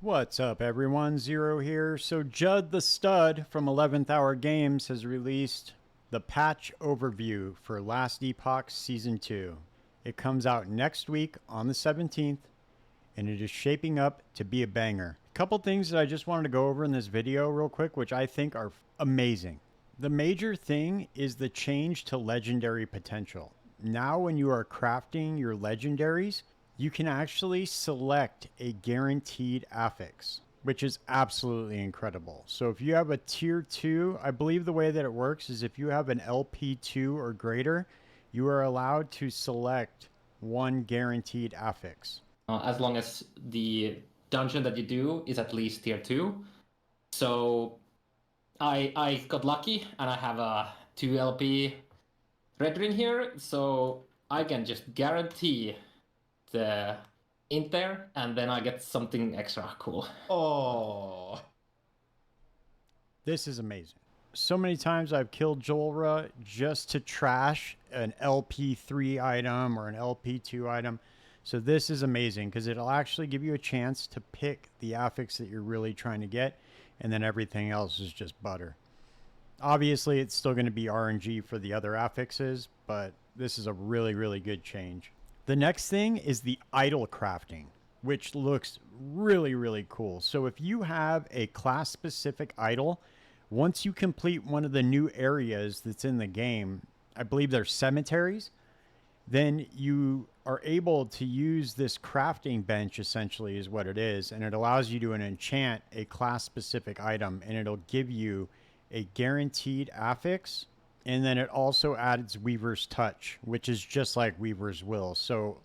What's up, everyone? Zero here. So Judd the Stud from 11th Hour Games has released the patch overview for Last Epoch Season 2. It comes out next week on the 17th, and it is shaping up to be a banger. A couple things that I just wanted to go over in this video real quick, which I think are amazing. The major thing is the change to legendary potential. Now when you are crafting your legendaries, you can actually select a guaranteed affix, which is absolutely incredible. So if you have a tier 2, I believe the way that it works is if you have an LP2 or greater, you are allowed to select one guaranteed affix. As long as the dungeon that you do is at least tier 2. So I got lucky and I have a 2 LP red ring here, so I can just guarantee the int there, and then I get something extra cool. Oh, This is amazing. So many times I've killed Jolra just to trash an LP3 item or an LP2 item. So this is amazing because it'll actually give you a chance to pick the affix that you're really trying to get, and then everything else is just butter. Obviously, it's still going to be RNG for the other affixes, but this is a really, really good change. The next thing is the idol crafting, which looks really, really cool. So if you have a class-specific idol, once you complete one of the new areas that's in the game, I believe they're cemeteries, then you are able to use this crafting bench, essentially is what it is, and it allows you to enchant a class-specific item, and it'll give you a guaranteed affix. And then it also adds Weaver's Touch, which is just like Weaver's Will. So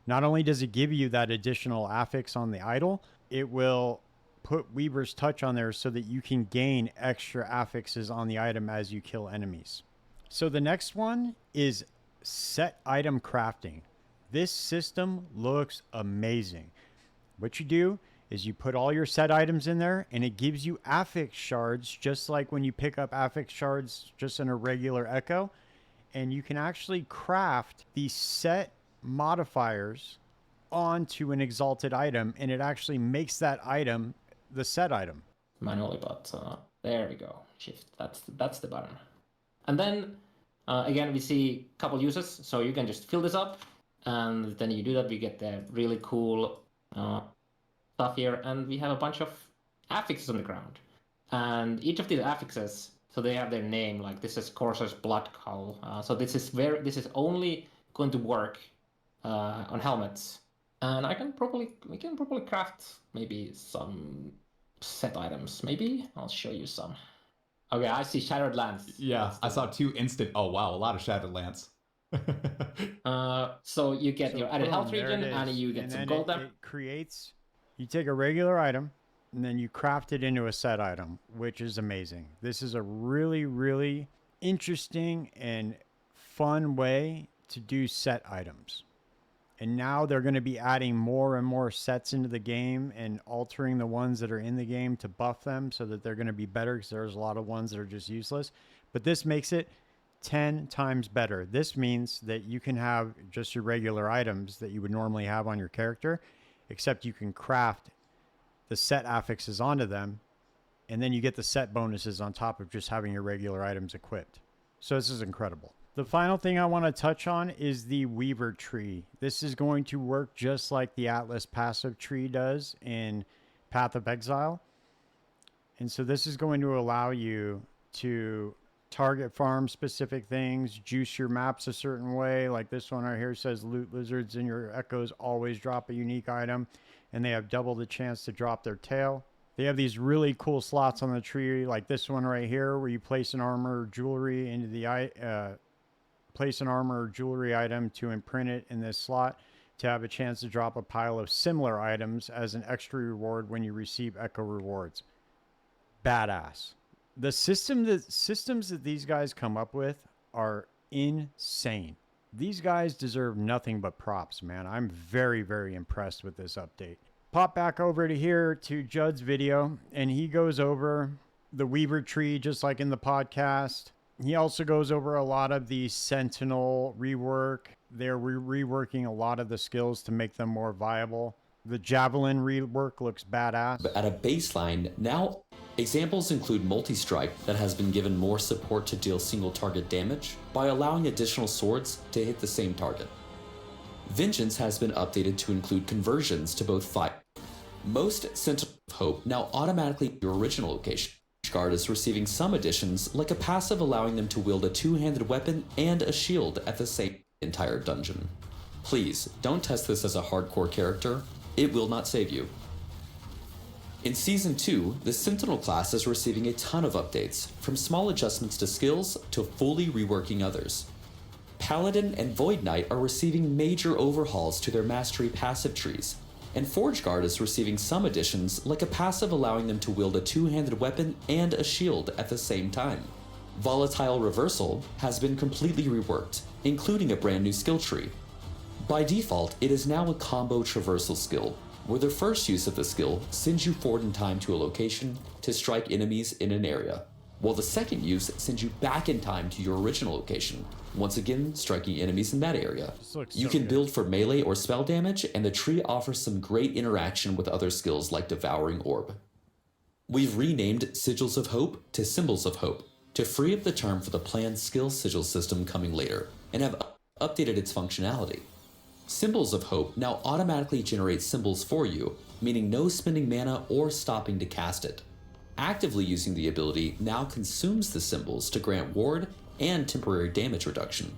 not only does it give you that additional affix on the idol, it will put Weaver's Touch on there so that you can gain extra affixes on the item as you kill enemies. So the next one is set item crafting. This system looks amazing. What you do is you put all your set items in there, and it gives you affix shards, just like when you pick up affix shards just in a regular echo. And you can actually craft these set modifiers onto an exalted item, and it actually makes that item the set item. Manually, but there we go. Shift, that's the button. And then, again, we see a couple uses, so you can just fill this up, and then you do that, we get the really cool stuff here, and we have a bunch of affixes on the ground. And each of these affixes, so they have their name, like this is Corsair's Blood Cowl. So this is only going to work on helmets. And we can probably craft maybe some set items. Maybe I'll show you some. Okay, I see Shattered Lance. yeah. I saw 2 instant. Oh, wow. A lot of Shattered Lance. So you get your added boom, health there region, it is. and you get And some then gold there. it creates, you take a regular item, and then you craft it into a set item, which is amazing. This is a really, really interesting and fun way to do set items. And now they're going to be adding more and more sets into the game and altering the ones that are in the game to buff them so that they're going to be better, because there's a lot of ones that are just useless. But this makes it 10 times better. This means that you can have just your regular items that you would normally have on your character, except you can craft the set affixes onto them, and then you get the set bonuses on top of just having your regular items equipped. So this is incredible. The final thing I want to touch on is the Weaver tree. This is going to work just like the Atlas passive tree does in Path of Exile. And so this is going to allow you to target farm specific things, juice your maps a certain way. Like this one right here says loot lizards in your echoes always drop a unique item, and they have double the chance to drop their tail. They have these really cool slots on the tree, like this one right here, where you place an armor or jewelry into the place an armor or jewelry item to imprint it in this slot to have a chance to drop a pile of similar items as an extra reward when you receive echo rewards. Badass. The systems that these guys come up with are insane. These guys deserve nothing but props, man. I'm very, very impressed with this update. Pop back over to here to Judd's video, and he goes over the Weaver tree just like in the podcast. He also goes over a lot of the Sentinel rework. They're reworking a lot of the skills to make them more viable. The javelin rework looks badass. But at a baseline, now examples include multi-strike that has been given more support to deal single target damage by allowing additional swords to hit the same target. Vengeance has been updated to include conversions to both fire. Most Sentinel of Hope now automatically your original location. Guard is receiving some additions, like a passive allowing them to wield a two-handed weapon and a shield at the same entire dungeon. Please, don't test this as a hardcore character. It will not save you. In Season 2, the Sentinel class is receiving a ton of updates, from small adjustments to skills to fully reworking others. Paladin and Void Knight are receiving major overhauls to their mastery passive trees, and Forge Guard is receiving some additions, like a passive allowing them to wield a two-handed weapon and a shield at the same time. Volatile Reversal has been completely reworked, including a brand new skill tree. By default, it is now a combo traversal skill, where the first use of the skill sends you forward in time to a location to strike enemies in an area, while the second use sends you back in time to your original location, once again striking enemies in that area. You can build for melee or spell damage, and the tree offers some great interaction with other skills like Devouring Orb. We've renamed Sigils of Hope to Symbols of Hope to free up the term for the planned skill sigil system coming later, and have updated its functionality. Symbols of Hope now automatically generate symbols for you, meaning no spending mana or stopping to cast it. Actively using the ability now consumes the symbols to grant ward and temporary damage reduction.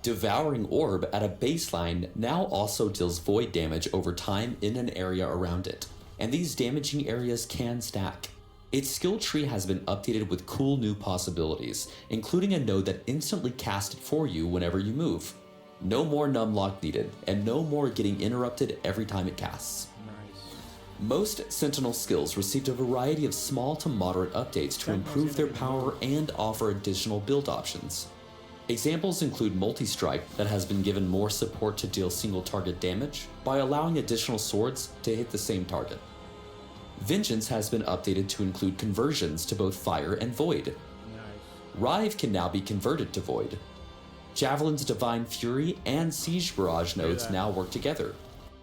Devouring Orb at a baseline now also deals void damage over time in an area around it, and these damaging areas can stack. Its skill tree has been updated with cool new possibilities, including a node that instantly casts it for you whenever you move. No more numlock needed, and no more getting interrupted every time it casts. Nice. Most Sentinel skills received a variety of small to moderate updates to improve their power and offer additional build options. Examples include Multi-Strike that has been given more support to deal single target damage by allowing additional swords to hit the same target. Vengeance has been updated to include conversions to both fire and void. Nice. Rive can now be converted to void. Javelin's Divine Fury and Siege Barrage nodes now work together.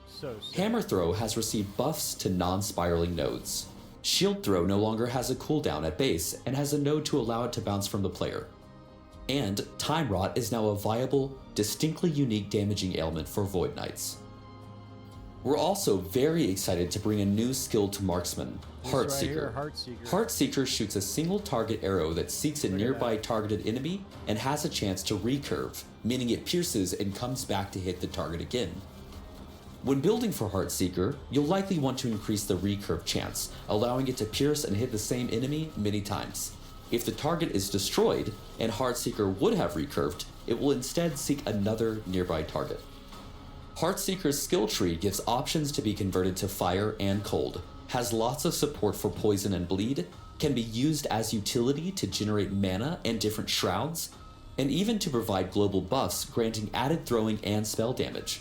So sick. Hammer Throw has received buffs to non-spiraling nodes. Shield Throw no longer has a cooldown at base and has a node to allow it to bounce from the player. And Time Rot is now a viable, distinctly unique damaging ailment for Void Knights. We're also very excited to bring a new skill to Marksman, Heartseeker. Heartseeker shoots a single target arrow that seeks a nearby targeted enemy and has a chance to recurve, meaning it pierces and comes back to hit the target again. When building for Heartseeker, you'll likely want to increase the recurve chance, allowing it to pierce and hit the same enemy many times. If the target is destroyed and Heartseeker would have recurved, it will instead seek another nearby target. Heartseeker's skill tree gives options to be converted to fire and cold, has lots of support for poison and bleed, can be used as utility to generate mana and different shrouds, and even to provide global buffs granting added throwing and spell damage.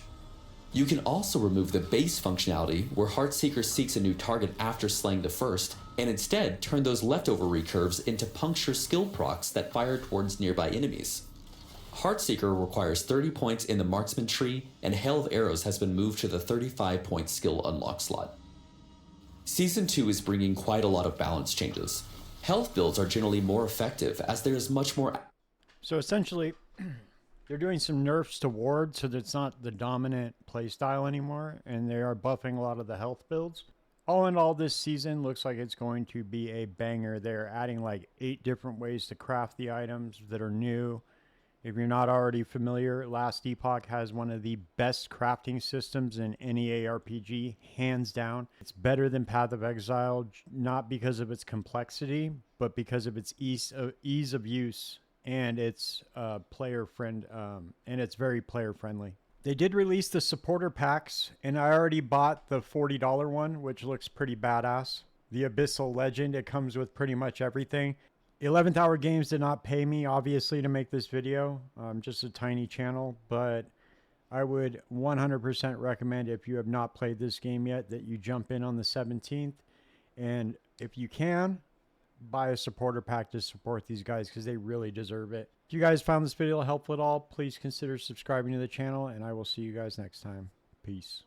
You can also remove the base functionality where Heartseeker seeks a new target after slaying the first, and instead turn those leftover recurves into puncture skill procs that fire towards nearby enemies. Heartseeker requires 30 points in the Marksman tree, and Hail of Arrows has been moved to the 35-point skill unlock slot. Season 2 is bringing quite a lot of balance changes. Health builds are generally more effective as there is much more... So essentially, they're doing some nerfs to ward so that it's not the dominant playstyle anymore, and they are buffing a lot of the health builds. All in all, this season looks like it's going to be a banger. They're adding like 8 different ways to craft the items that are new. If you're not already familiar, Last Epoch has one of the best crafting systems in any ARPG, hands down. It's better than Path of Exile, not because of its complexity, but because of its ease of use and its it's very player friendly. They did release the supporter packs, and I already bought the $40 one, which looks pretty badass. The Abyssal Legend, it comes with pretty much everything. 11th Hour Games did not pay me, obviously, to make this video. I'm just a tiny channel, but I would 100% recommend, if you have not played this game yet, that you jump in on the 17th. And if you can, buy a supporter pack to support these guys because they really deserve it. If you guys found this video helpful at all, please consider subscribing to the channel, and I will see you guys next time. Peace.